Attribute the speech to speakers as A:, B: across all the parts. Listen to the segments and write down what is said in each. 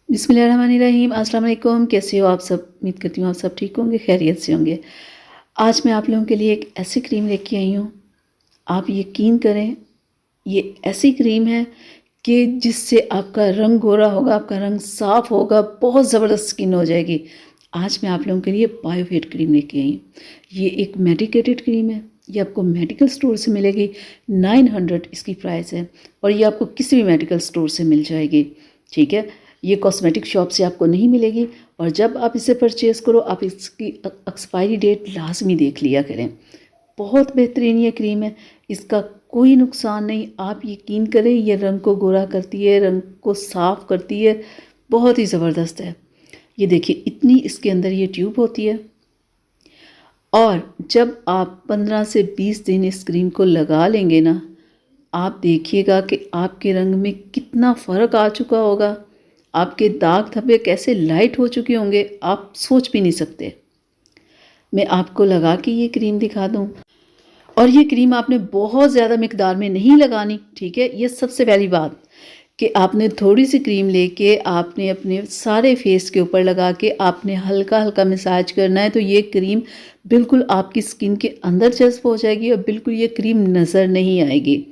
A: बिस्मिल्लाहिर्रहमानिर्रहीम। अस्सलाम वालेकुम। कैसे हो आप सब? उम्मीद करती हूँ आप सब ठीक होंगे, खैरियत से होंगे। आज मैं आप लोगों के लिए एक ऐसी क्रीम लेके आई हूँ, आप यकीन करें, ये ऐसी क्रीम है कि जिससे आपका रंग गोरा होगा, आपका रंग साफ़ होगा, बहुत ज़बरदस्त स्किन हो जाएगी। आज मैं आप लोगों के लिए बायोफिट क्रीम लेके आई हूँ। ये एक मेडिकेटेड क्रीम है, ये आपको मेडिकल स्टोर से मिलेगी। 900 इसकी प्राइस है और ये आपको किसी भी मेडिकल स्टोर से मिल जाएगी, ठीक है। ये कॉस्मेटिक शॉप से आपको नहीं मिलेगी और जब आप इसे परचेज़ करो आप इसकी एक्सपायरी डेट लाजमी देख लिया करें। बहुत बेहतरीन ये क्रीम है, इसका कोई नुकसान नहीं। आप यकीन करें, ये रंग को गोरा करती है, रंग को साफ़ करती है, बहुत ही ज़बरदस्त है। ये देखिए, इतनी इसके अंदर ये ट्यूब होती है और जब आप 15 से 20 दिन इस क्रीम को लगा लेंगे ना, आप देखिएगा कि आपके रंग में कितना फ़र्क आ चुका होगा। आपके दाग धब्बे कैसे लाइट हो चुके होंगे, आप सोच भी नहीं सकते। मैं आपको लगा के ये क्रीम दिखा दूँ। और ये क्रीम आपने बहुत ज़्यादा मिकदार में नहीं लगानी, ठीक है। ये सबसे पहली बात कि आपने थोड़ी सी क्रीम लेके आपने अपने सारे फेस के ऊपर लगा के आपने हल्का हल्का मसाज करना है, तो ये क्रीम बिल्कुल आपकी स्किन के अंदर जज्ब हो जाएगी और बिल्कुल ये क्रीम नज़र नहीं आएगी।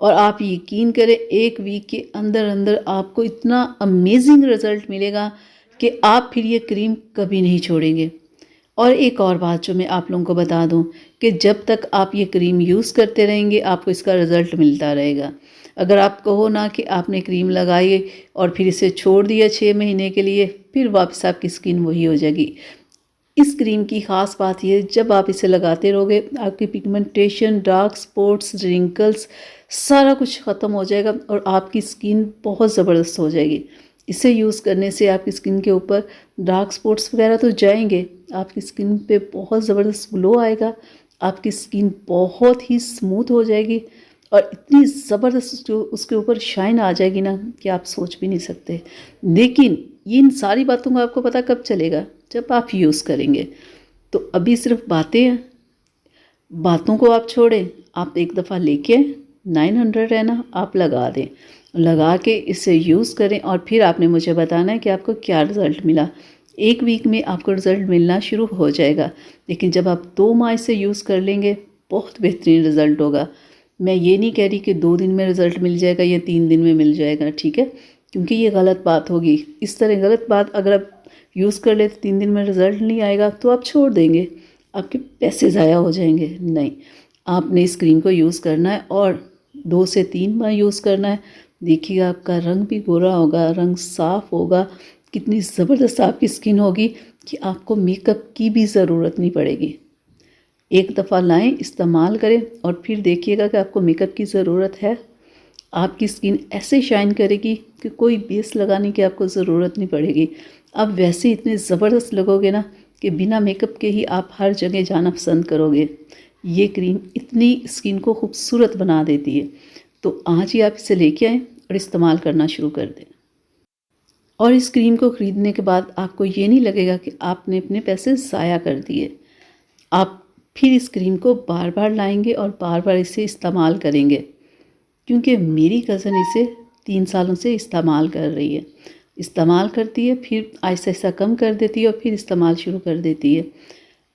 A: और आप यकीन करें, 1 वीक के अंदर अंदर आपको इतना अमेजिंग रिज़ल्ट मिलेगा कि आप फिर ये क्रीम कभी नहीं छोड़ेंगे। और एक और बात जो मैं आप लोगों को बता दूं कि जब तक आप ये क्रीम यूज़ करते रहेंगे आपको इसका रिज़ल्ट मिलता रहेगा। अगर आप कहो ना कि आपने क्रीम लगाई और फिर इसे छोड़ दिया 6 महीने के लिए, फिर वापस आपकी स्किन वही हो जाएगी। इस क्रीम की ख़ास बात ये, जब आप इसे लगाते रहोगे आपकी पिगमेंटेशन, डार्क स्पॉट्स, रिंकल्स सारा कुछ ख़त्म हो जाएगा और आपकी स्किन बहुत ज़बरदस्त हो जाएगी। इसे यूज़ करने से आपकी स्किन के ऊपर डार्क स्पॉट्स वगैरह तो जाएंगे, आपकी स्किन पे बहुत ज़बरदस्त ग्लो आएगा, आपकी स्किन बहुत ही स्मूथ हो जाएगी और इतनी ज़बरदस्त जो उसके ऊपर शाइन आ जाएगी ना कि आप सोच भी नहीं सकते। लेकिन ये इन सारी बातों का आपको पता कब चलेगा? जब आप यूज़ करेंगे। तो अभी सिर्फ बातें हैं, बातों को आप छोड़ें, आप एक दफ़ा लेके 900 है ना, आप लगा दें, लगा के इसे यूज़ करें और फिर आपने मुझे बताना है कि आपको क्या रिज़ल्ट मिला। 1 वीक में आपको रिज़ल्ट मिलना शुरू हो जाएगा, लेकिन जब आप 2 माह इसे यूज़ कर लेंगे बहुत बेहतरीन रिज़ल्ट होगा। मैं ये नहीं कह रही कि 2 दिन में रिज़ल्ट मिल जाएगा या 3 दिन में मिल जाएगा, ठीक है, क्योंकि ये गलत बात होगी। इस तरह गलत बात अगर आप यूज़ कर ले तो 3 दिन में रिज़ल्ट नहीं आएगा तो आप छोड़ देंगे, आपके पैसे ज़ाया हो जाएंगे। नहीं, आपने इस क्रीम को यूज़ करना है और 2 से 3 बार यूज़ करना है। देखिएगा आपका रंग भी गोरा होगा, रंग साफ़ होगा, कितनी ज़बरदस्त आपकी स्किन होगी कि आपको मेकअप की भी ज़रूरत नहीं पड़ेगी। एक दफ़ा लाएं, इस्तेमाल करें और फिर देखिएगा कि आपको मेकअप की ज़रूरत है। आपकी स्किन ऐसे शाइन करेगी कि कोई बेस लगाने की आपको ज़रूरत नहीं पड़ेगी। आप वैसे इतने ज़बरदस्त लगोगे ना कि बिना मेकअप के ही आप हर जगह जाना पसंद करोगे। ये क्रीम इतनी स्किन को खूबसूरत बना देती है। तो आज ही आप इसे लेके आएँ और इस्तेमाल करना शुरू कर दें। और इस क्रीम को ख़रीदने के बाद आपको ये नहीं लगेगा कि आपने अपने पैसे ज़ाया कर दिए। आप फिर इस क्रीम को बार बार लाएंगे और बार बार इसे इस्तेमाल करेंगे, क्योंकि मेरी कज़न इसे 3 सालों से इस्तेमाल कर रही है। इस्तेमाल करती है, फिर आहिस्ता आहिस्ता कम कर देती है और फिर इस्तेमाल शुरू कर देती है,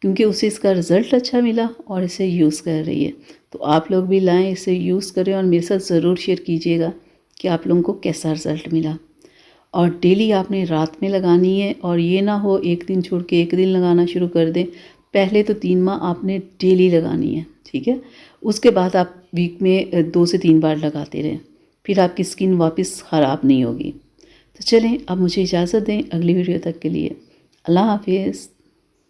A: क्योंकि उसे इसका रिज़ल्ट अच्छा मिला और इसे यूज़ कर रही है। तो आप लोग भी लाएं, इसे यूज़ करें और मेरे साथ ज़रूर शेयर कीजिएगा कि आप लोगों को कैसा रिज़ल्ट मिला। और डेली आपने रात में लगानी है और ये ना हो एक दिन छोड़ के एक दिन लगाना शुरू कर दें। पहले तो 3 माह आपने डेली लगानी है, ठीक है। उसके बाद आप वीक में 2 से 3 बार लगाते रहें, फिर आपकी स्किन वापस ख़राब नहीं होगी। तो चलें, अब मुझे इजाज़त दें, अगली वीडियो तक के लिए अल्लाह हाफिज़।